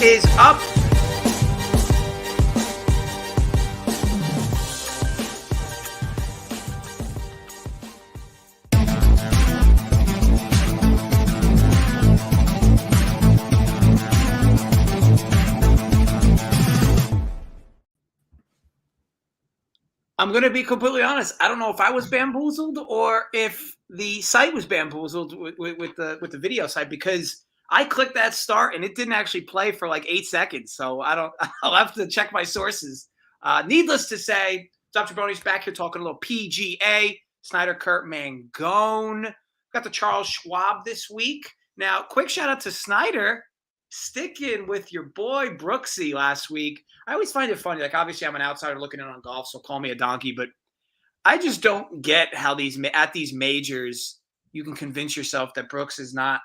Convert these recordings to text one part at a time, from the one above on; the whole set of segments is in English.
is up. I'm going to be completely honest. I don't know if I was bamboozled or if the site was bamboozled with the video site, because I clicked that start and it didn't actually play for like 8 seconds. So I'll have to check my sources. Needless to say, Dr. Boney's back here talking a little PGA. Snyder, Kurt, Mangone. Got the Charles Schwab this week. Now, quick shout out to Snyder sticking with your boy Brooksy last week. I always find it funny. Like, obviously, I'm an outsider looking in on golf, so call me a donkey. But I just don't get how at these majors you can convince yourself that Brooks is not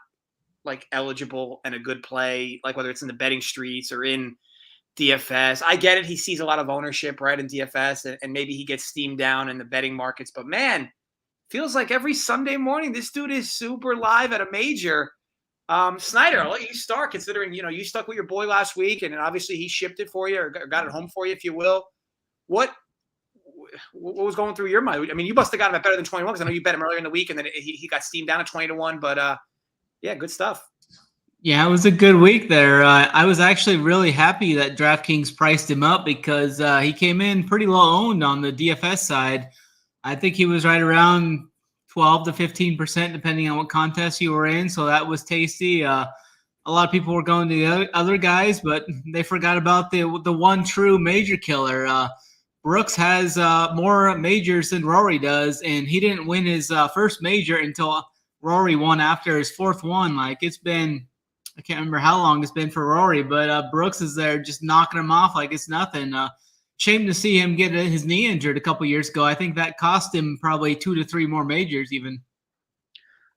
like eligible and a good play, like whether it's in the betting streets or in DFS. I get it. He sees a lot of ownership, right, in DFS, and maybe he gets steamed down in the betting markets. But man, feels like every Sunday morning this dude is super live at a major. Snyder, I'll let you start, considering you stuck with your boy last week, and obviously he shipped it for you or got it home for you, if you will. What was going through your mind? I mean, you must have got him at better than 21, because I know you bet him earlier in the week, and then he got steamed down to 20-1. But yeah, good stuff. Yeah, it was a good week there. I was actually really happy that DraftKings priced him up, because he came in pretty low owned on the DFS side. I think he was right around 12 to 15%, depending on what contest you were in. So that was tasty. A lot of people were going to the other guys, but they forgot about the one true major killer. Brooks has more majors than Rory does, and he didn't win his first major until Rory won after his fourth one. Like, it's been, I can't remember how long it's been for Rory, but Brooks is there just knocking him off like it's nothing. Shame to see him get his knee injured a couple years ago. I think that cost him probably 2 to 3 more majors even.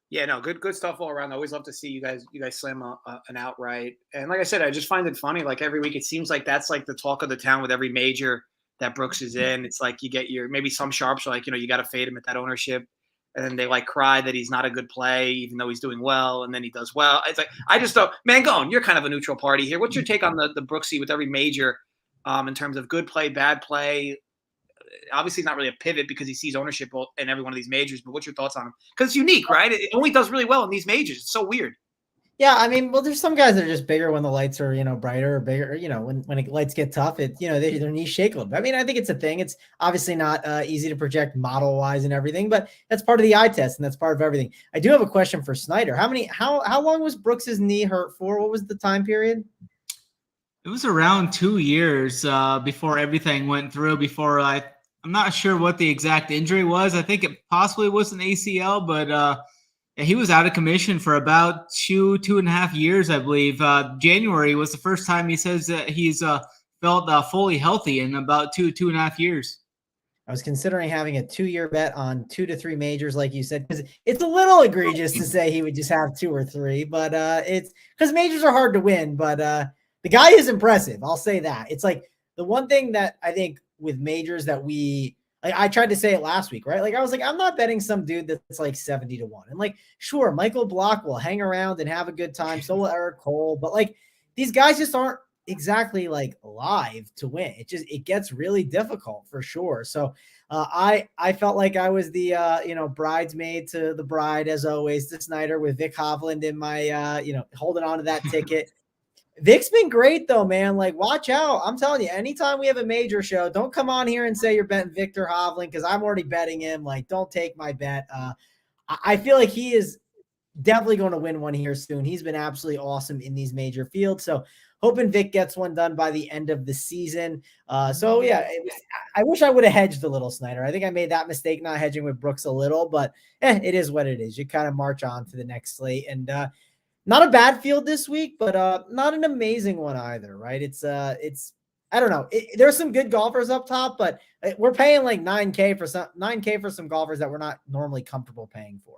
Yeah, no, good stuff all around. I always love to see you guys slam an outright. And like I said, I just find it funny. Like, every week it seems like that's like the talk of the town with every major that Brooks is in. It's like you get maybe some sharps are like, you got to fade him at that ownership. And then they like cry that he's not a good play, even though he's doing well. And then he does well. It's like, I just thought, Mangone, you're kind of a neutral party here. What's your take on the Brooksy with every major? In terms of good play, bad play? Obviously, not really a pivot because he sees ownership in every one of these majors. But what's your thoughts on him? Because it's unique, right? It only does really well in these majors. It's so weird. Yeah, I mean, well, there's some guys that are just bigger when the lights are, brighter or bigger. When the lights get tough, their knees shake a little bit. I mean, I think it's a thing. It's obviously not easy to project model wise and everything, but that's part of the eye test and that's part of everything. I do have a question for Snyder. How long was Brooks's knee hurt for? What was the time period? It was around 2 years before everything went through. I'm not sure what the exact injury was. I think it possibly was an ACL, but he was out of commission for about 2.5 years, I believe. January was the first time he says that he's felt fully healthy in about 2.5 years. I was considering having a 2-year bet on 2 to 3 majors, like you said, because it's a little egregious to say he would just have 2 or 3, but it's because majors are hard to win, but the guy is impressive. I'll say that. It's like the one thing that I think with majors that I tried to say it last week, right? Like, I was like, I'm not betting some dude that's like 70-1. And like, sure, Michael Block will hang around and have a good time. So will Eric Cole. But like, these guys just aren't exactly like live to win. It gets really difficult for sure. So I felt like I was the, bridesmaid to the bride, as always, to Snyder, with Vic Hovland in my, holding on to that ticket. Vic's been great though, man. Like, watch out. I'm telling you, anytime we have a major show, don't come on here and say you're betting Victor Hovland, because I'm already betting him. Like, don't take my bet. I feel like he is definitely going to win one here soon. He's been absolutely awesome in these major fields. So hoping Vic gets one done by the end of the season. So yeah, I wish I would have hedged a little, Snyder. I think I made that mistake not hedging with Brooks a little, but it is what it is. You kind of march on to the next slate. And not a bad field this week, but not an amazing one either, right? It's I don't know. There's some good golfers up top, but we're paying like 9K for some golfers that we're not normally comfortable paying for.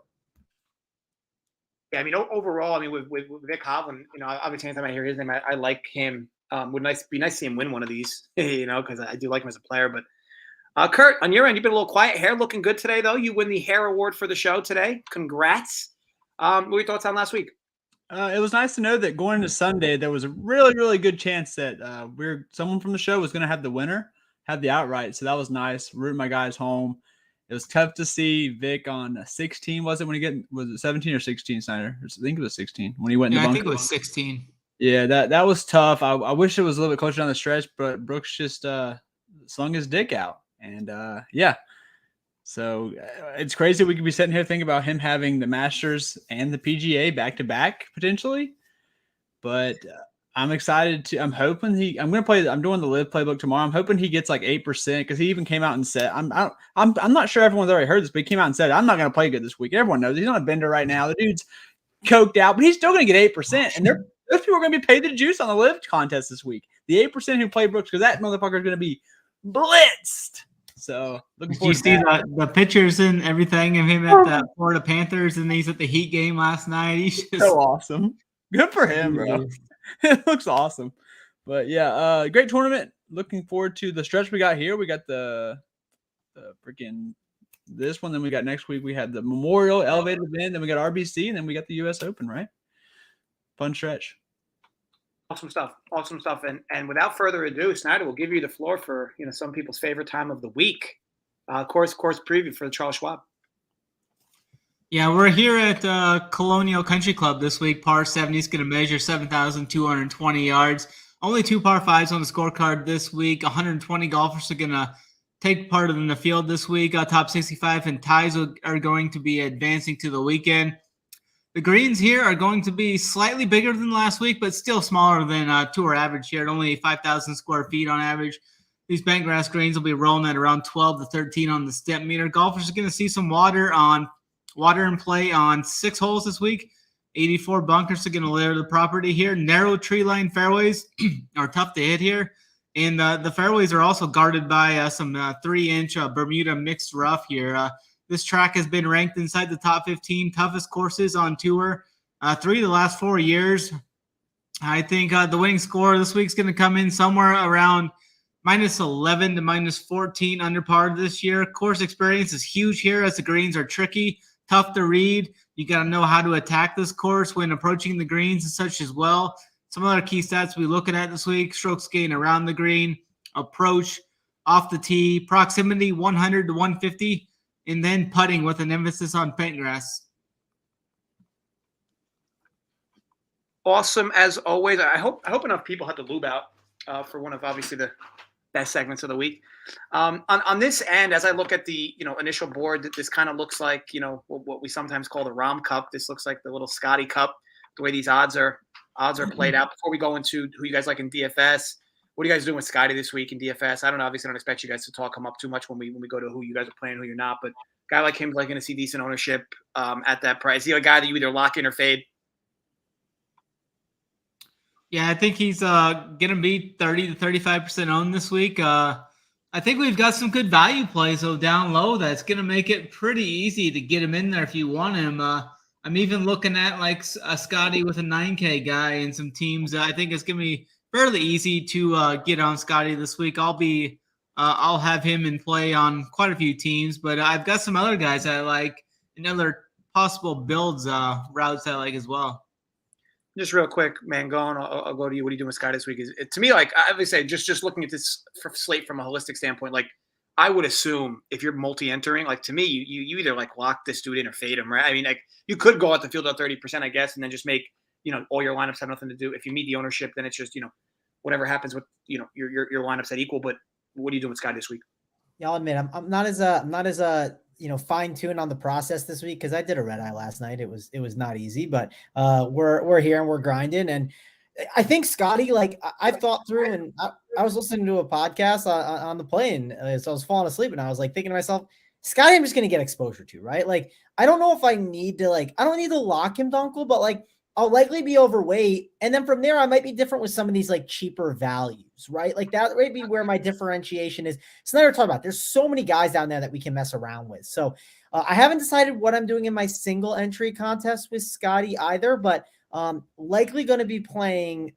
Yeah, I mean, overall, I mean, with Vic Hovland, obviously anytime I hear his name, I like him. Would be nice to see him win one of these, because I do like him as a player. But Kurt, on your end, you've been a little quiet. Hair looking good today, though. You win the hair award for the show today. Congrats. What were your thoughts on last week? It was nice to know that going into Sunday, there was a really, really good chance that someone from the show was going to have the winner, have the outright. So that was nice. Rooting my guys home. It was tough to see Vic on 16. Was it when was it 17 or 16, Snyder? I think it was 16 when he went in the bunker. I think it was 16. Yeah, that was tough. I wish it was a little bit closer down the stretch, but Brooks just slung his dick out. And yeah. So it's crazy. We could be sitting here thinking about him having the Masters and the PGA back to back potentially, but I'm excited I'm hoping I'm doing the live playbook tomorrow. I'm hoping he gets like 8% because he even came out and said, I'm not sure everyone's already heard this, but he came out and said, I'm not going to play good this week. Everyone knows he's on a bender right now. The dude's coked out, but he's still going to get 8%. And those people are going to be paid the juice on the live contest this week. The 8% who play Brooks, because that motherfucker is going to be blitzed. So looking forward to that. The pictures and everything of him at the Florida Panthers, and he's at the Heat game last night. He's just so awesome. Good for him, bro. It looks awesome. But yeah, great tournament. Looking forward to the stretch we got here. We got the freaking this one. Then we got next week. We had the Memorial Elevated event. Then we got RBC, and then we got the U.S. Open. Right? Fun stretch. Awesome stuff. Awesome stuff. And without further ado, Snyder will give you the floor for some people's favorite time of the week. Course preview for the Charles Schwab. Yeah, we're here at Colonial Country Club this week. Par 70 is going to measure 7,220 yards. Only 2 par 5s on the scorecard this week. 120 golfers are going to take part in the field this week. Top 65 and ties are going to be advancing to the weekend. The greens here are going to be slightly bigger than last week, but still smaller than tour average here at only 5,000 square feet on average. These bent grass greens will be rolling at around 12 to 13 on the step meter. Golfers are going to see some water in play on 6 holes this week. 84 bunkers are going to layer the property here. Narrow tree line fairways are tough to hit here. And the fairways are also guarded by some 3-inch Bermuda mixed rough here. This track has been ranked inside the top 15 toughest courses on tour 3 of the last 4 years. I think the winning score this week is going to come in somewhere around -11 to -14 under par this year. Course experience is huge here as the greens are tricky, tough to read. You got to know how to attack this course when approaching the greens and such as well. Some other key stats we're looking at this week: strokes gained around the green, approach, off the tee, proximity 100 to 150, and then putting with an emphasis on paint grass. Awesome as always. I hope enough people had the lube out for one of obviously the best segments of the week. On this end, as I look at the initial board, this kind of looks like what we sometimes call the Rom Cup. This looks like the little Scottie Cup. The way these odds are played out. Before we go into who you guys like in DFS, what are you guys doing with Scottie this week in DFS? I don't know. Obviously, I don't expect you guys to talk him up too much when we go to who you guys are playing, who you're not. But a guy like him is like going to see decent ownership at that price. Is he a guy that you either lock in or fade? Yeah, I think he's going to be 30 to 35% owned this week. I think we've got some good value plays though down low that's going to make it pretty easy to get him in there if you want him. I'm even looking at like a Scottie with a 9K guy and some teams. I think it's going to be fairly easy to get on Scottie this week. I'll have him in play on quite a few teams, but I've got some other guys I like and other possible builds routes I like as well. Just real quick, Mangone, I'll go to you. What are you doing with Scottie this week? To me, like I would say, just looking at this slate from a holistic standpoint, like I would assume if you're multi-entering, like to me, you either like lock this dude in or fade him, right? I mean, like you could go out the field at 30%, I guess, and then just make all your lineups have nothing to do. If you meet the ownership, then it's just whatever happens with your lineups at equal. But what are you doing with Scottie this week? Yeah, I'll admit I'm not as fine-tuned on the process this week because I did a red eye last night. It was not easy, but we're here and we're grinding. And I think Scottie, like I've thought through, and I was listening to a podcast on the plane, so I was falling asleep, and I was like thinking to myself, Scottie, I'm just gonna get exposure to, right? Like I don't know if I need to I don't need to lock him, Dunkel, but like I'll likely be overweight, and then from there I might be different with some of these like cheaper values, right? Like that might be where my differentiation is. Snyder talked about there's so many guys down there that we can mess around with. So I haven't decided what I'm doing in my single entry contest with Scottie either, but likely going to be playing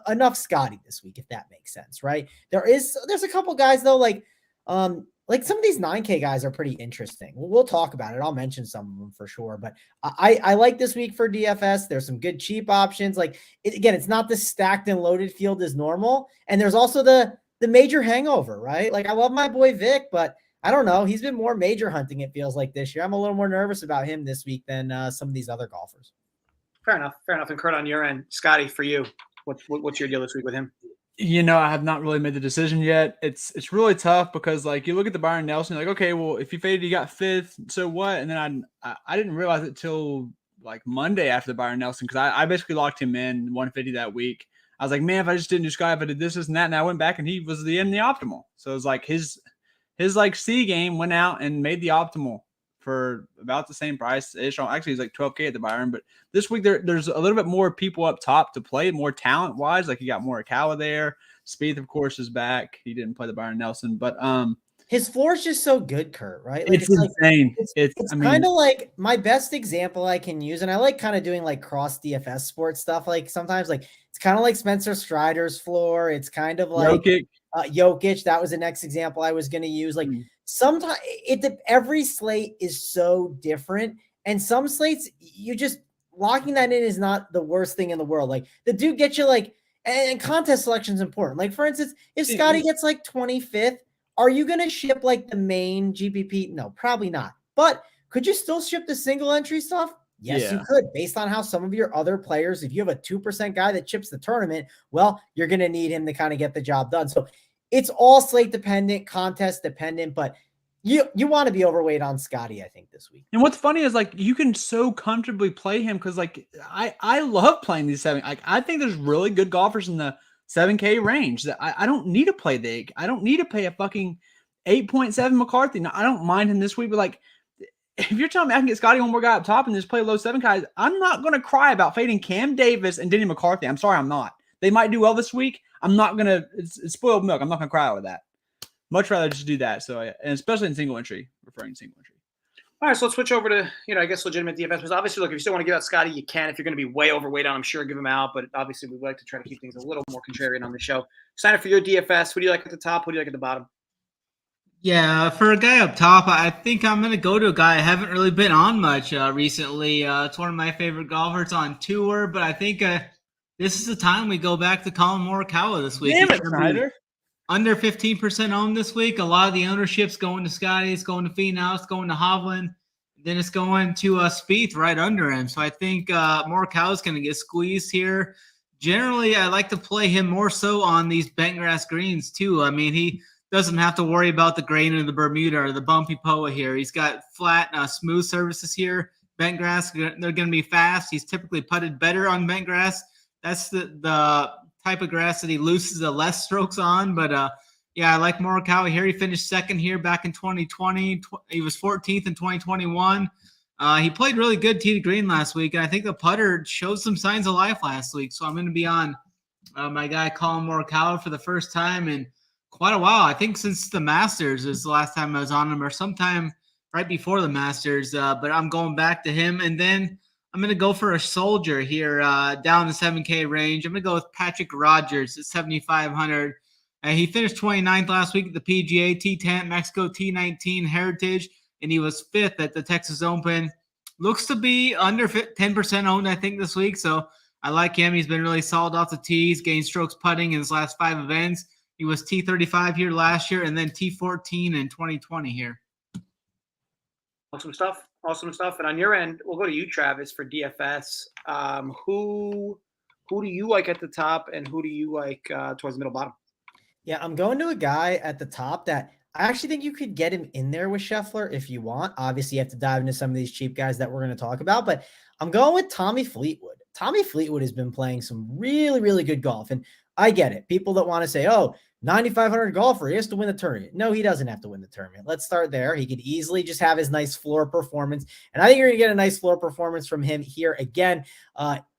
enough Scottie this week, if that makes sense, right? There's a couple guys though, like like some of these 9K guys are pretty interesting. We'll talk about it. I'll mention some of them for sure. But I like this week for DFS. There's some good cheap options. Like again, it's not the stacked and loaded field as normal. And there's also the major hangover, right? Like I love my boy Vic, but I don't know. He's been more major hunting, it feels like this year. I'm a little more nervous about him this week than some of these other golfers. Fair enough. And Kurt, on your end, Scotty, for you, what's your deal this week with him? I have not really made the decision yet. It's really tough because like you look at the Byron Nelson, you're like, okay, well, if you faded, you got fifth. So what? And then I didn't realize it till like Monday after the Byron Nelson because I basically locked him in 150 that week. I was like, man, if I just didn't do Sky, if I did this and that, and I went back and he was in the optimal. So it was like his like C game went out and made the optimal for about the same price ish. Actually, he's like 12K at the Byron, but this week there's a little bit more people up top to play, more talent wise. Like you got Morikawa there. Spieth, of course, is back. He didn't play the Byron Nelson, but his floor is just so good, Kurt, right? Like, it's insane. It's kind of like my best example I can use, and I like kind of doing like cross DFS sports stuff. Like sometimes, like it's kind of like Spencer Strider's floor. It's kind of like Jokic. That was the next example I was going to use. Like sometimes every slate is so different, and some slates you just locking that in is not the worst thing in the world. Like the dude gets you like, and contest selection is important. Like for instance, if Scotty gets like 25th. Are you going to ship like the main GPP? No, probably not. But could you still ship the single entry stuff? Yes, you could, based on how some of your other players, if you have a 2% guy that chips the tournament, well, you're going to need him to kind of get the job done. So it's all slate dependent, contest dependent, but you want to be overweight on Scotty, I think, this week. And what's funny is like you can so comfortably play him because like I love playing these seven. Like I think there's really good golfers in the 7K range that I don't need to play the. I don't need to pay a fucking 8.7 McCarthy. Now, I don't mind him this week, but like if you're telling me I can get Scotty one more guy up top and just play low 7 guys, I'm not going to cry about fading Cam Davis and Denny McCarthy. I'm sorry, I'm not. They might do well this week. I'm not going to. It's spoiled milk. I'm not going to cry over that. Much rather just do that. So, and especially in single entry, referring to single entry. All right, so let's switch over to, I guess legitimate DFS. Because obviously, look, if you still want to give out Scotty, you can. If you're going to be way overweight on him, sure, give him out. But obviously, we'd like to try to keep things a little more contrarian on the show. Sign up for your DFS. Who do you like at the top? Who do you like at the bottom? Yeah, for a guy up top, I think I'm going to go to a guy I haven't really been on much recently. It's one of my favorite golfers on tour, but I think this is the time we go back to Colin Morikawa this week. Damn it, Snyder. Under 15% owned this week. A lot of the ownership's going to Scotty. It's going to Finau. It's going to Hovland. Then it's going to Spieth right under him. So I think Morikawa is going to get squeezed here. Generally, I like to play him more so on these bent grass greens too. I mean, he doesn't have to worry about the grain of the Bermuda or the bumpy POA here. He's got flat, smooth surfaces here. Bent grass, they're going to be fast. He's typically putted better on bent grass. That's the type of grass that he loses the less strokes on. But yeah, I like Morikawa here. He finished second here back in 2020. He was 14th in 2021. He played really good tee to green last week, and I think the putter showed some signs of life last week. So I'm going to be on my guy Colin Morikawa for the first time in quite a while. I think since the Masters is the last time I was on him, or sometime right before the Masters. But I'm going back to him, and then I'm going to go for a soldier here down the 7K range. I'm going to go with Patrick Rogers at 7,500. He finished 29th last week at the PGA, T10, Mexico T19 Heritage, and he was 5th at the Texas Open. Looks to be under 10% owned, I think, this week. So I like him. He's been really solid off the tees, gained strokes putting in his last 5 events. He was T35 here last year and then T14 in 2020 here. Awesome stuff. And on your end, we'll go to you, Travis, for DFS. Who do you like at the top, and who do you like towards the middle bottom? Yeah, I'm going to a guy at the top that I actually think you could get him in there with Scheffler if you want. Obviously, you have to dive into some of these cheap guys that we're going to talk about, but I'm going with Tommy Fleetwood. Tommy Fleetwood has been playing some really, really good golf, and I get it. People that want to say, oh, 9,500 golfer, he has to win the tournament. No, he doesn't have to win the tournament. Let's start there. He could easily just have his nice floor performance, and I think you're going to get a nice floor performance from him here again.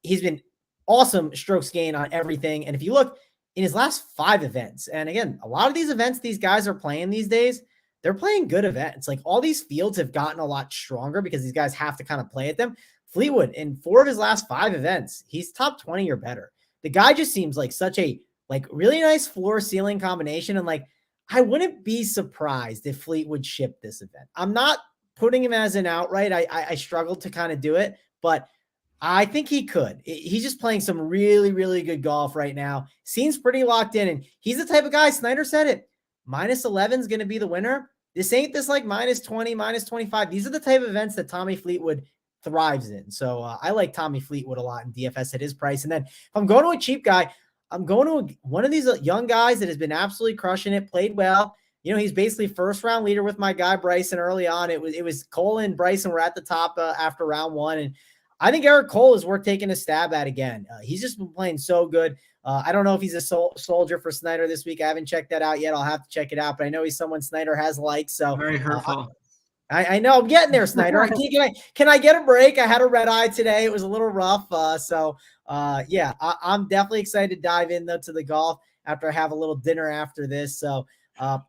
He's been awesome strokes gain on everything, and if you look, in his last 5 events. And again, a lot of these events these guys are playing these days, they're playing good events. Like all these fields have gotten a lot stronger because these guys have to kind of play at them. Fleetwood, in 4 of his last 5 events, he's top 20 or better. The guy just seems like such a really nice floor ceiling combination. And I wouldn't be surprised if Fleetwood shipped this event. I'm not putting him as an outright. I struggled to kind of do it, but I think he could. He's just playing some really, really good golf right now. Seems pretty locked in, and he's the type of guy, Snyder said it, -11 is going to be the winner. This ain't this like -20, -25. These are the type of events that Tommy Fleetwood thrives in. So I like Tommy Fleetwood a lot in DFS at his price. And then if I'm going to a cheap guy, I'm going to one of these young guys that has been absolutely crushing it, played well. You know, he's basically first round leader with my guy Bryson early on. It was Cole and Bryson were at the top after round one. And I think Eric Cole is worth taking a stab at again. He's just been playing so good. I don't know if he's a soldier for Snyder this week. I haven't checked that out yet. I'll have to check it out, but I know he's someone Snyder has liked. So very hurtful. I know I'm getting there, Snyder. Can I get a break? I had a red eye today. It was a little rough. Yeah, I'm definitely excited to dive in though to the golf after I have a little dinner after this. So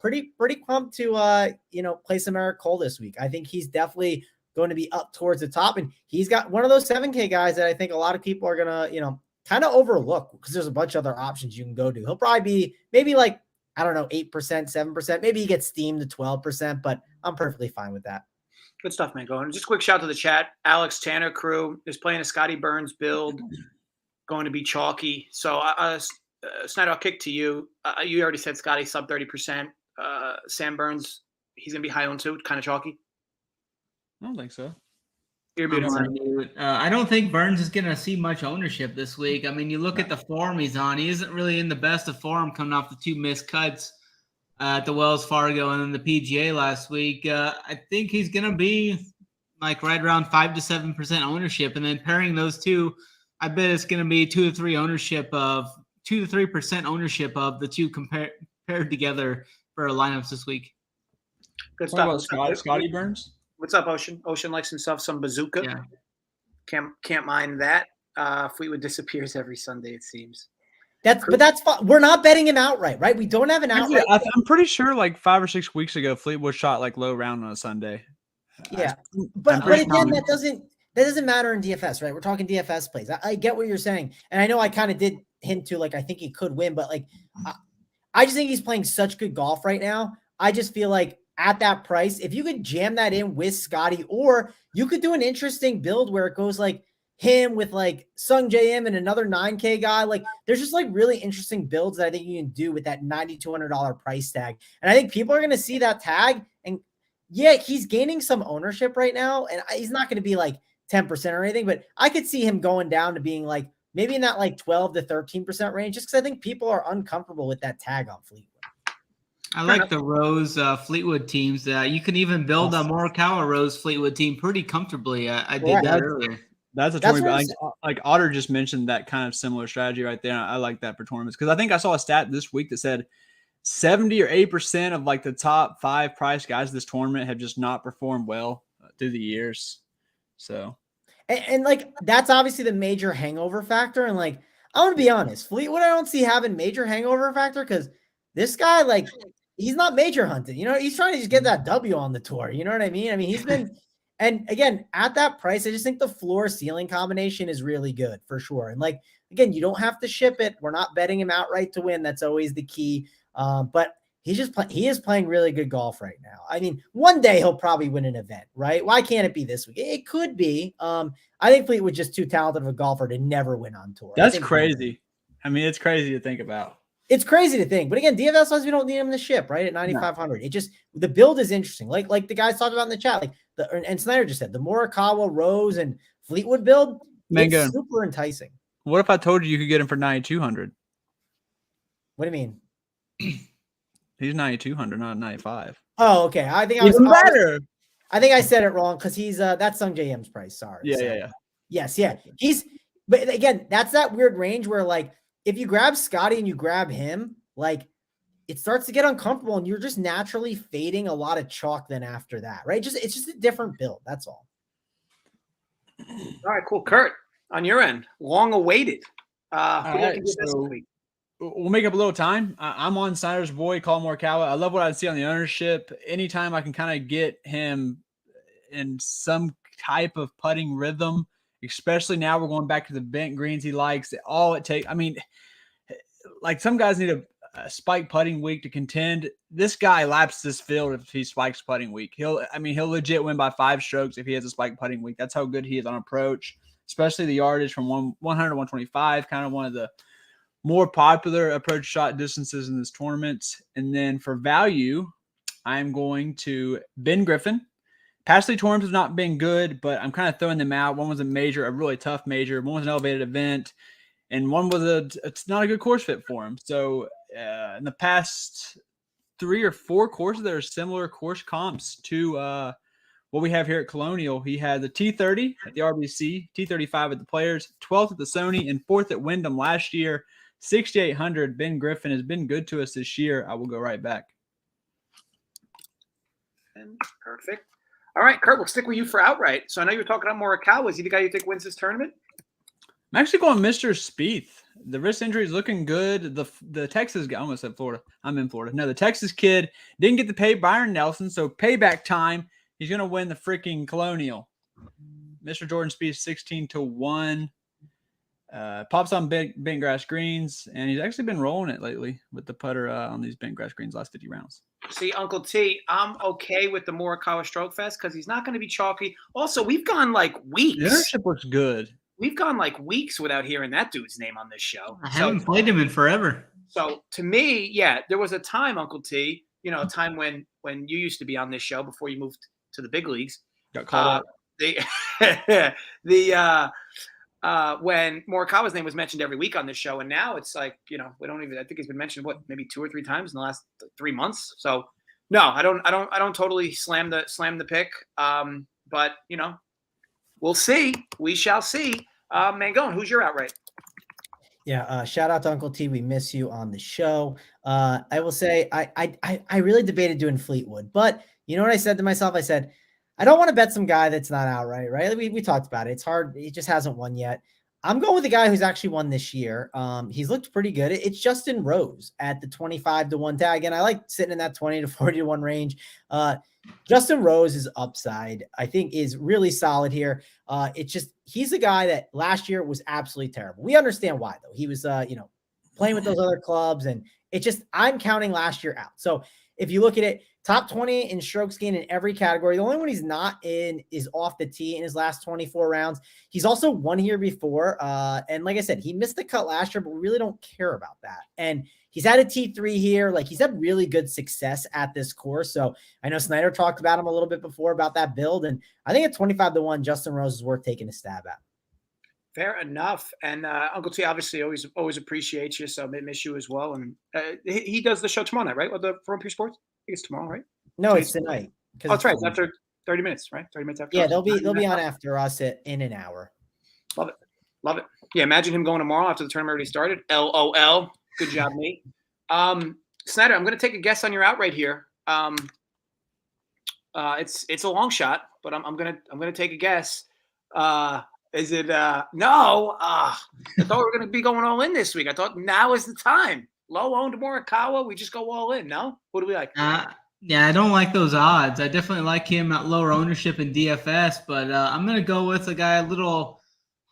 pretty pumped to play some Eric Cole this week. I think he's definitely going to be up towards the top, and he's got one of those 7K guys that I think a lot of people are gonna kind of overlook because there's a bunch of other options you can go to. He'll probably be maybe like, I don't know, 8%, 7%. Maybe he gets steamed to 12%, but I'm perfectly fine with that. Good stuff, man. Going. Just a quick shout to the chat. Alex Tanner crew is playing a Scottie Burns build, going to be chalky. So, Snyder, I'll kick to you. You already said Scottie sub 30%. Sam Burns, he's going to be high on too, kind of chalky. I don't think so. I don't think Burns is going to see much ownership this week. I mean, you look at the form he's on. He isn't really in the best of form coming off the 2 missed cuts at the Wells Fargo and then the PGA last week. I think he's going to be like right around 5 to 7% ownership. And then pairing those two, I bet it's going to be 2 to 3% ownership of the two paired together for our lineups this week. Good stuff. Scottie Burns? What's up, Ocean? Ocean likes himself some bazooka. Yeah. Can't mind that. Fleetwood disappears every Sunday, it seems. But that's fine. We're not betting him outright, right? We don't have an outright. I'm pretty sure like 5 or 6 weeks ago, Fleetwood shot like low round on a Sunday. Yeah, but again, that doesn't matter in DFS, right? We're talking DFS plays. I get what you're saying, and I know I kind of did hint to like I think he could win, but like I just think he's playing such good golf right now. I just feel like at that price, if you could jam that in with Scottie, or you could do an interesting build where it goes like him with like Sung JM and another 9K guy. Like there's just like really interesting builds that I think you can do with that $9,200 price tag. And I think people are going to see that tag, and yeah, he's gaining some ownership right now, and he's not going to be like 10% or anything, but I could see him going down to being like maybe in that like 12 to 13% range, just because I think people are uncomfortable with that tag on Fleetwood. I like the Rose Fleetwood teams. You can even build a Morikawa Rose Fleetwood team pretty comfortably. I did that earlier. That's a tournament. Like Otter just mentioned that kind of similar strategy right there. I like that for tournaments because I think I saw a stat this week that said 70 or 80% of like the top 5 price guys of this tournament have just not performed well through the years. So, and like that's obviously the major hangover factor. And like I want to be honest, Fleetwood I don't see having major hangover factor because this guy like he's not major hunting. He's trying to just get that W on the tour. You know what I mean? I mean he's been. And again, at that price, I just think the floor ceiling combination is really good for sure. And like, again, you don't have to ship it. We're not betting him outright to win. That's always the key. But he is playing really good golf right now. I mean, one day he'll probably win an event, right? Why can't it be this week? It could be. I think Fleetwood's just too talented of a golfer to never win on tour. That's crazy. I mean, it's crazy to think about. It's crazy to think, but again, DFS says we don't need him to ship right at 9,500. It just the build is interesting, like the guys talked about in the chat, like and Snyder just said the Morikawa, Rose, and Fleetwood build. Mangone. It's super enticing. What if I told you could get him for 9,200? What do you mean? He's 9,200, not 95. Oh, okay. I think even better. I think I said it wrong because he's that's Sung JM's price. Sorry. Yeah. Yes, yeah. But again, that's that weird range where like. If you grab Scottie and you grab him, like it starts to get uncomfortable and you're just naturally fading a lot of chalk then after that, right? It's just a different build. That's all. All right, cool. Kurt, on your end, long awaited. We'll make up a little time. I'm on Snyder's boy, Colin Morikawa. I love what I see on the ownership. Anytime I can kind of get him in some type of putting rhythm, especially now we're going back to the bent greens he likes. All it takes, I mean, like some guys need spike putting week to contend. This guy laps this field if he spikes putting week. He'll legit win by 5 strokes if he has a spike putting week. That's how good he is on approach, especially the yardage from 100 to 125, kind of one of the more popular approach shot distances in this tournament. And then for value, I'm going to Ben Griffin. Past 3 tournaments have not been good, but I'm kind of throwing them out. One was a really tough major. One was an elevated event, and one was it's not a good course fit for him. So in the past 3 or 4 courses, there are similar course comps to what we have here at Colonial. He had the T30 at the RBC, T35 at the Players, 12th at the Sony, and 4th at Wyndham last year. 6,800. Ben Griffin has been good to us this year. I will go right back. Perfect. All right, Kurt, we'll stick with you for outright. So I know you were talking about Morikawa. Is he the guy you think wins this tournament? I'm actually going Mr. Spieth. The wrist injury is looking good. The Texas guy, I almost said Florida. I'm in Florida. No, the Texas kid didn't get to pay Byron Nelson, so payback time. He's going to win the freaking Colonial. Mr. Jordan Spieth, 16-1. Pops on bent grass greens, and he's actually been rolling it lately with the putter on these bent grass greens last 50 rounds. See, Uncle T, I'm okay with the Morikawa Stroke Fest because he's not going to be chalky. Also, we've gone like weeks. The ownership looks good. We've gone like weeks without hearing that dude's name on this show. I haven't played him in forever. So to me, yeah, there was a time, Uncle T, a time when you used to be on this show before you moved to the big leagues. Got caught up. When Morikawa's name was mentioned every week on this show, and now it's like, we don't even. I think he's been mentioned maybe 2 or 3 times in the last 3 months. So no, I don't totally slam the pick. But we'll see. We shall see. Mangone, who's your outright? Yeah, shout out to Uncle T. We miss you on the show. I will say I really debated doing Fleetwood, but you know what I said to myself? I said, I don't want to bet some guy that's not outright, right? We talked about it. It's hard. He just hasn't won yet. I'm going with the guy who's actually won this year. He's looked pretty good. It's Justin Rose at the 25-1 tag. And I like sitting in that 20 to 40-1 range. Justin Rose's upside, I think, is really solid here. It's just, he's a guy that last year was absolutely terrible. We understand why though. He was, playing with those other clubs, and it just, I'm counting last year out. So if you look at it, top 20 in strokes gained in every category. The only one he's not in is off the tee in his last 24 rounds. He's also won here before. And like I said, he missed the cut last year, but we really don't care about that. And he's had a T3 here. Like, he's had really good success at this course. So I know Snyder talked about him a little bit before about that build. And I think at 25-1, Justin Rose is worth taking a stab at. Fair enough. And Uncle T obviously always appreciates you, so I miss you as well. And he does the show tomorrow night, right? With the Frontier Sports? I think it's tomorrow, right? No, it's tonight. Oh, that's right. It's after 30 minutes, right? 30 minutes after. Yeah, they'll be on after us in an hour. Love it. Yeah, imagine him going tomorrow after the tournament already started. LOL. Good job, mate. Snyder, I'm going to take a guess on your outright here. It's a long shot, but I'm gonna take a guess. Is it no? I thought we were gonna be going all in this week. I thought now is the time. Low owned Morikawa, we just go all in. No, what do we like? Yeah, I don't like those odds. I definitely like him at lower ownership in DFS, but I'm gonna go with a guy a little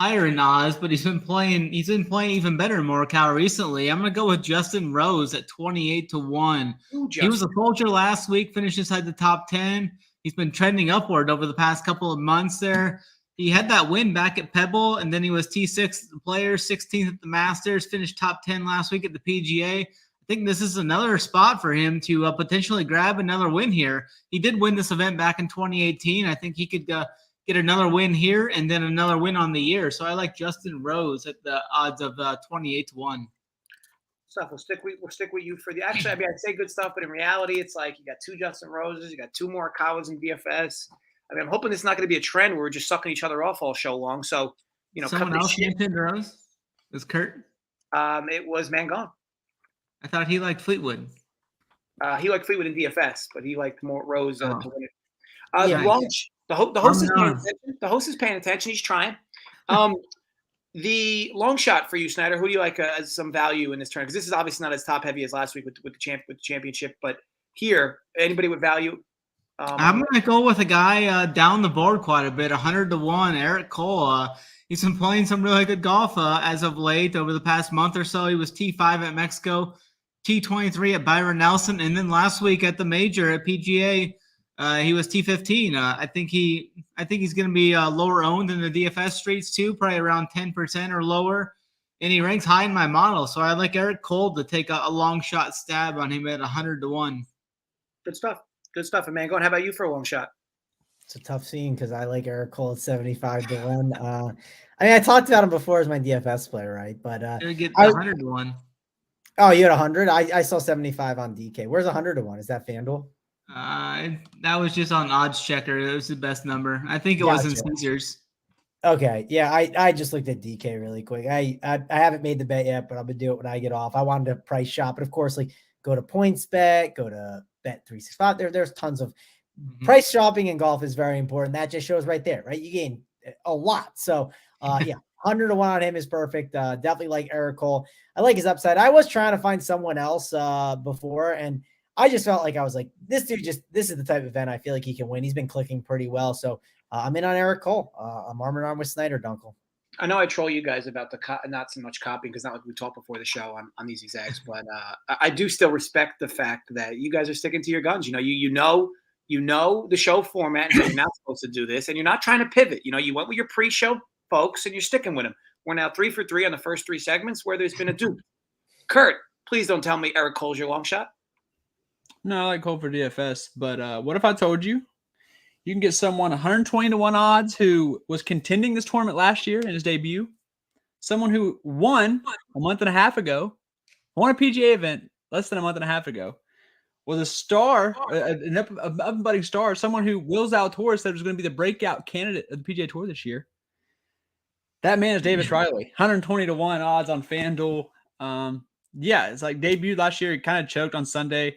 higher in odds, but he's been playing even better in Morikawa recently. I'm gonna go with Justin Rose at 28-1. He was a vulture last week, finished inside the top 10. He's been trending upward over the past couple of months there. He had that win back at Pebble, and then he was T6 at the Players, 16th at the Masters, finished top 10 last week at the PGA. I think this is another spot for him to potentially grab another win here. He did win this event back in 2018. I think he could get another win here and then another win on the year. So I like Justin Rose at the odds of 28-1. Stuff. We'll stick with you for the. Actually, I'd say good stuff, but in reality, it's like you got 2 Justin Roses, you got 2 Morikawas in DFS. I'm hoping it's not going to be a trend where we're just sucking each other off all show long. So, someone else mentioned Rose. Was Kurt? It was Mangone. I thought he liked Fleetwood. He liked Fleetwood in DFS, but he liked more Rose. Oh. To win it. The host is paying attention. The host is paying attention. He's trying. The long shot for you, Snyder. Who do you like as some value in this tournament? Because this is obviously not as top heavy as last week with the championship, but here, anybody with value. I'm going to go with a guy down the board quite a bit, 100-1, Eric Cole. He's been playing some really good golf as of late over the past month or so. He was T5 at Mexico, T23 at Byron Nelson, and then last week at the major at PGA, he was T15. I think he's going to be lower owned in the DFS streets too, probably around 10% or lower, and he ranks high in my model. So I like Eric Cole to take a long shot stab on him at 100-1. Good stuff. Good stuff. And Mangone, how about you for a long shot? It's a tough scene because I like Eric Cole at 75-1. I mean, I talked about him before as my DFS player, right? But get 100-1. Oh, you had 100? I saw 75 on DK. Where's 100-1? Is that FanDuel? That was just on Odds Checker. It was the best number. I think it was in Caesars. Okay, yeah, I just looked at DK really quick. I haven't made the bet yet, but I'm gonna do it when I get off. I wanted to price shop, but of course, like go to PointsBet, go to Bet365. There's tons of price shopping in golf is very important. That just shows right there, right? You gain a lot. So yeah, 100-1 on him is perfect. Definitely like Eric Cole. I like his upside. I was trying to find someone else before, and I just felt like I was like, this is the type of event I feel like he can win. He's been clicking pretty well. So I'm in on Eric Cole. I'm arm in arm with Snyder, Dunkel. I know I troll you guys about the not so much copying because not like we talked before the show on these exacts, but I do still respect the fact that you guys are sticking to your guns. You know the show format, and you're not supposed to do this, and you're not trying to pivot. You went with your pre-show folks, and you're sticking with them. We're now 3 for 3 on the first 3 segments where there's been a dupe. Kurt, please don't tell me Eric Cole's your long shot. No, I like Cole for DFS, but what if I told you can get someone 120-1 odds who was contending this tournament last year in his debut, someone who won a month and a half ago, won a PGA event less than a month and a half ago, was a star, an up-and-budding star, someone who Will Zalatoris said was going to be the breakout candidate of the PGA Tour this year. That man is Davis Riley, 120-1 odds on FanDuel. Yeah, it's like debuted last year. He kind of choked on Sunday.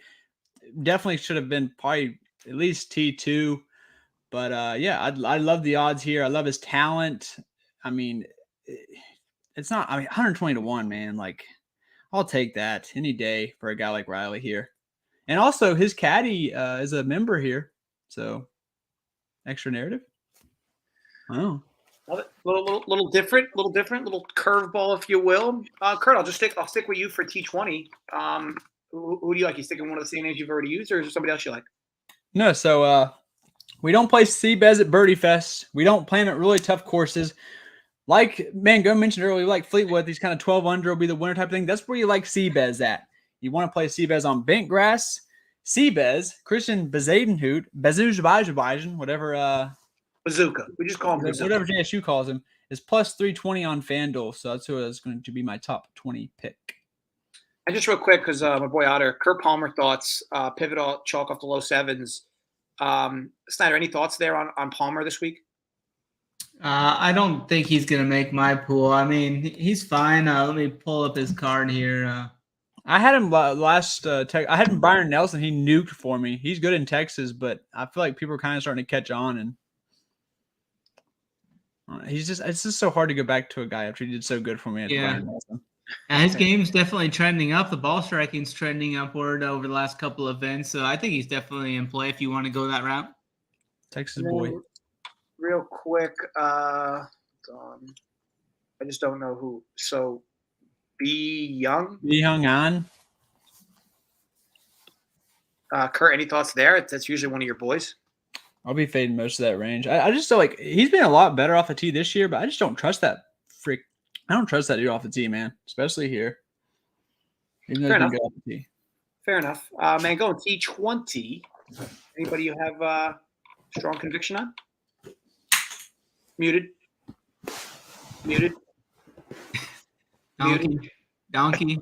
Definitely should have been probably at least T2. But yeah, I love the odds here. I love his talent. I mean, it's not, 120-1, man. Like, I'll take that any day for a guy like Riley here. And also, his caddy is a member here. So, extra narrative. Oh. Love it. Little different, little curveball, if you will. Kurt, I'll stick with you for T20. Who do you like? You sticking one of the same names you've already used, or is there somebody else you like? No, so we don't play Seabez at Birdie Fest. We don't play them at really tough courses. Like Mangone mentioned earlier, we like Fleetwood. These kind of 12 under will be the winner type of thing. That's where you like Seabez at. You want to play Seabez on bent grass. Seabez, Christian Bezuijen, whatever. Bazooka. We just call him Bazooka. Whatever JSU calls him, is plus 320 on FanDuel. So that's who is going to be my top 20 pick. And just real quick, because my boy Otter, Kurt Palmer thoughts, pivot chalk off the low sevens. Snyder, any thoughts there on Palmer this week? I don't think he's going to make my pool. I mean, he's fine. Let me pull up his card here. I had him I had him Byron Nelson. He nuked for me. He's good in Texas, but I feel like people are kind of starting to catch on, and it's just so hard to go back to a guy after he did so good for me. Byron Nelson. And his game's definitely trending up. The ball striking's trending upward over the last couple of events. So I think he's definitely in play if you want to go that route. Texas boy. Real quick, I just don't know who. So, B. Young on. Kurt, any thoughts there? That's usually one of your boys. I'll be fading most of that range. I just feel like he's been a lot better off the tee this year, but I just don't trust that freak. I don't trust that dude off the tee, man, especially here. Even though he can go off the tee. Fair enough. Mangone, T20. Anybody you have strong conviction on? Muted. Donkey.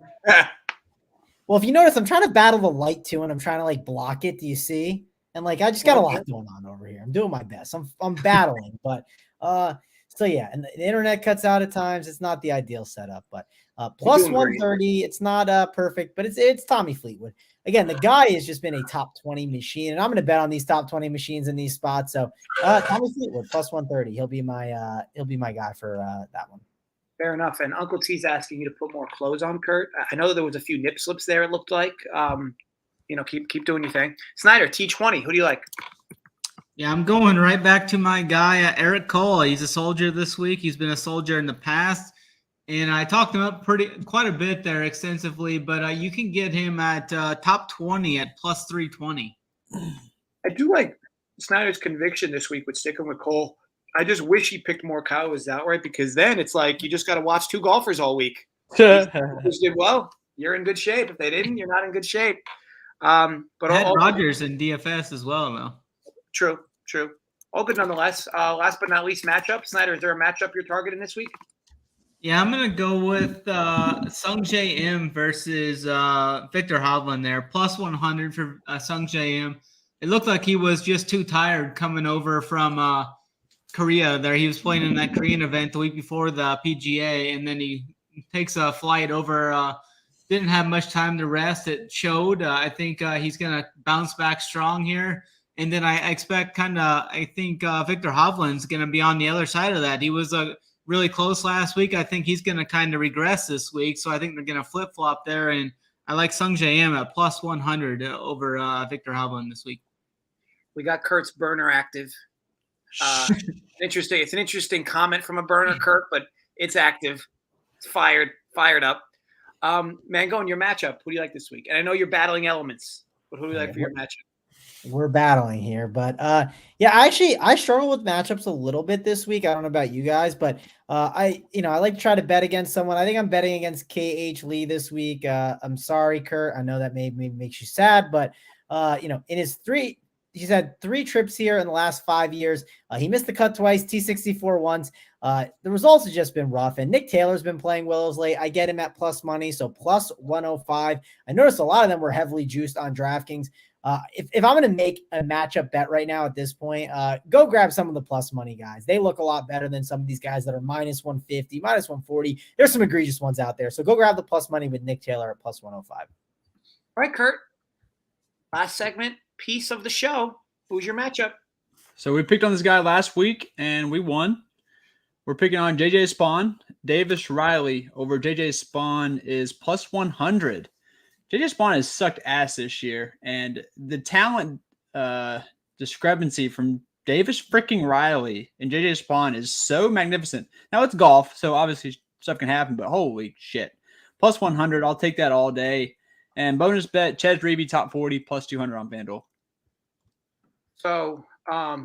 Well, if you notice, I'm trying to battle the light too, and I'm trying to like block it. Do you see? And like, I just got a lot going on over here. I'm doing my best. I'm battling, but so yeah, and the internet cuts out at times. It's not the ideal setup, but plus 130. It's not perfect, but it's Tommy Fleetwood. Again, the guy has just been a top 20 machine, and I'm going to bet on these top 20 machines in these spots. So Tommy Fleetwood plus 130. He'll be my guy for that one. Fair enough. And Uncle T's asking you to put more clothes on, Kurt. I know there was a few nip slips there. It looked like. Keep doing your thing. Snyder, T20. Who do you like? Yeah, I'm going right back to my guy, Eric Cole. He's a soldier this week. He's been a soldier in the past. And I talked him up quite a bit there extensively, but you can get him at top 20 at plus 320. I do like Snyder's conviction this week with sticking with Cole. I just wish he picked more Morikawa's outright, because then it's like you just got to watch two golfers all week. If they did well, you're in good shape. If they didn't, you're not in good shape. But I had Rodgers in DFS as well, though. True. All good nonetheless. Last but not least, matchup. Snyder, is there a matchup you're targeting this week? Yeah, I'm going to go with Sung J M versus Victor Hovland there. Plus 100 for Sung J M. It looked like he was just too tired coming over from Korea there. He was playing in that Korean event the week before the PGA, and then he takes a flight over. Didn't have much time to rest. It showed. I think he's going to bounce back strong here. And then I expect Victor Hovland's going to be on the other side of that. He was really close last week. I think he's going to kind of regress this week. So I think they're going to flip-flop there. And I like Sung J M at plus 100 over Victor Hovland this week. We got Kurt's burner active. Interesting. It's an interesting comment from a burner, Kurt, but it's active. It's fired up. Mangone, your matchup. Who do you like this week? And I know you're battling elements, but who do you like for your matchup? We're battling here, but I struggle with matchups a little bit this week. I don't know about you guys, but I like to try to bet against someone. I think I'm betting against KH Lee this week. I'm sorry, Kurt. I know that maybe makes you sad, but in his he's had 3 trips here in the last 5 years. He missed the cut twice, T64 once. The results have just been rough, and Nick Taylor's been playing well as late. I get him at plus money, so plus 105. I noticed a lot of them were heavily juiced on DraftKings. If I'm going to make a matchup bet right now at this point, go grab some of the plus money guys. They look a lot better than some of these guys that are minus 150, minus 140. There's some egregious ones out there. So go grab the plus money with Nick Taylor at plus 105. All right, Kurt. Last segment, piece of the show. Who's your matchup? So we picked on this guy last week, and we won. We're picking on JJ Spawn. Davis Riley over JJ Spawn is plus 100. JJ Spawn has sucked ass this year, and the talent discrepancy from Davis freaking Riley and JJ Spawn is so magnificent. Now it's golf, so obviously stuff can happen, but holy shit. Plus 100, I'll take that all day. And bonus bet, Chez Reavie top 40, plus 200 on FanDuel. So,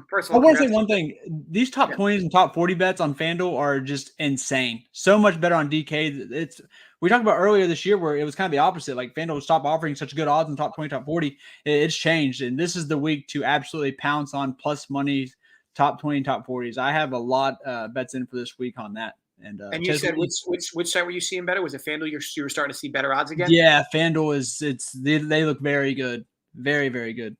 first of all, I want to say one thing. These top 20s and top 40 bets on FanDuel are just insane. So much better on DK. We talked about earlier this year where it was kind of the opposite. Like FanDuel stopped offering such good odds in top 20, top 40. It's changed. And this is the week to absolutely pounce on plus money, top 20, top 40s. I have a lot bets in for this week on that. And you said which site were you seeing better? Was it FanDuel? You were starting to see better odds again? Yeah, FanDuel they look very good. Very, very good.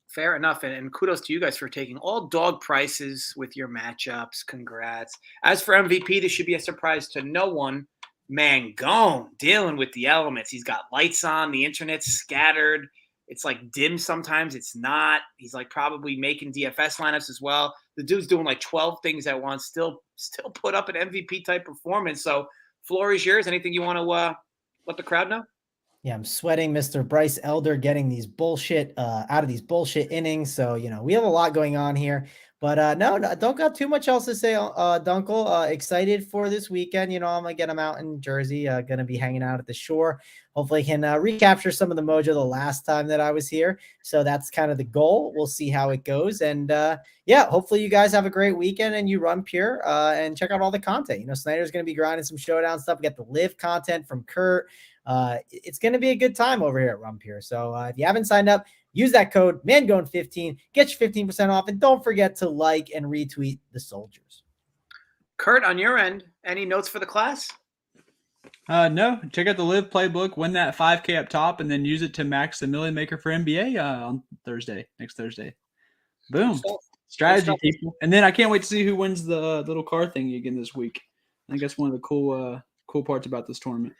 Fair enough. And kudos to you guys for taking all dog prices with your matchups. Congrats. As for MVP, this should be a surprise to no one. Mangone dealing with the elements. He's got lights on. The internet's scattered. It's like dim sometimes. It's not. He's like probably making DFS lineups as well. The dude's doing like 12 things at once. Still put up an MVP type performance. So floor is yours. Anything you want to let the crowd know? Yeah, I'm sweating Mr. Bryce Elder getting these bullshit out of these bullshit innings. So, we have a lot going on here. But no, don't got too much else to say, Dunkel. Excited for this weekend. I'm going to get him out in Jersey. Going to be hanging out at the shore. Hopefully can recapture some of the mojo the last time that I was here. So that's kind of the goal. We'll see how it goes. And hopefully you guys have a great weekend and you run pure and check out all the content. Snyder's going to be grinding some showdown stuff. We got the live content from Kurt. It's going to be a good time over here at Run Pure. So if you haven't signed up, use that code Mangone15, get your 15% off, and don't forget to like and retweet the soldiers. Kurt, on your end, any notes for the class? No. Check out the live playbook, win that 5K up top, and then use it to max the million maker for NBA on next Thursday. Boom. Strategy, people. And then I can't wait to see who wins the little car thing again this week. I think that's one of the cool parts about this tournament.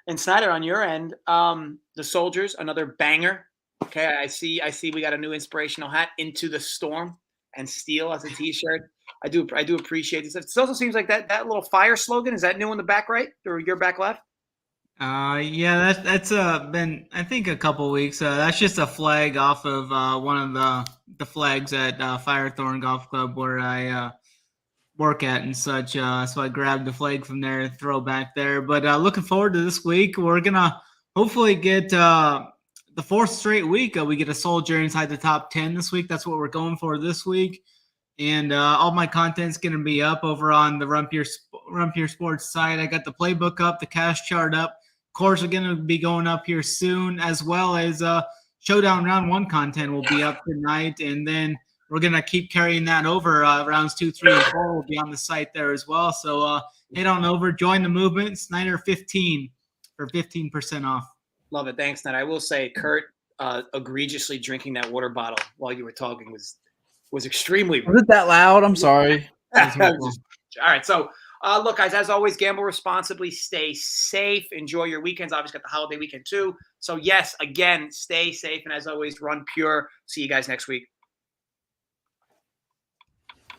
And Snyder, on your end, the soldiers, another banger. Okay, I see we got a new inspirational hat, Into the Storm and Steel as a t-shirt. I do appreciate this. It also seems like that little fire slogan, is that new in the back right or your back left? Yeah, that's been I think a couple weeks. That's just a flag off of one of the flags at Firethorn Golf Club where work at and such. So I grabbed the flag from there and throw back there. But looking forward to this week. We're gonna hopefully get the 4th straight week. We get a soldier inside the top 10 this week. That's what we're going for this week. And all my content's going to be up over on the Rumpier Sports site. I got the playbook up, the cash chart up. Course are going to be going up here soon, as well as Showdown Round 1 content will be up tonight. And then we're going to keep carrying that over. Rounds 2, 3, and 4 will be on the site there as well. So head on over, join the movement. Snyder 15 for 15% off. Love it. Thanks, Ned. I will say, Kurt egregiously drinking that water bottle while you were talking was extremely Was it that loud? I'm sorry. All right. So, look, guys, as always, gamble responsibly, stay safe, enjoy your weekends. Obviously, got the holiday weekend too. So, yes, again, stay safe. And as always, run pure. See you guys next week.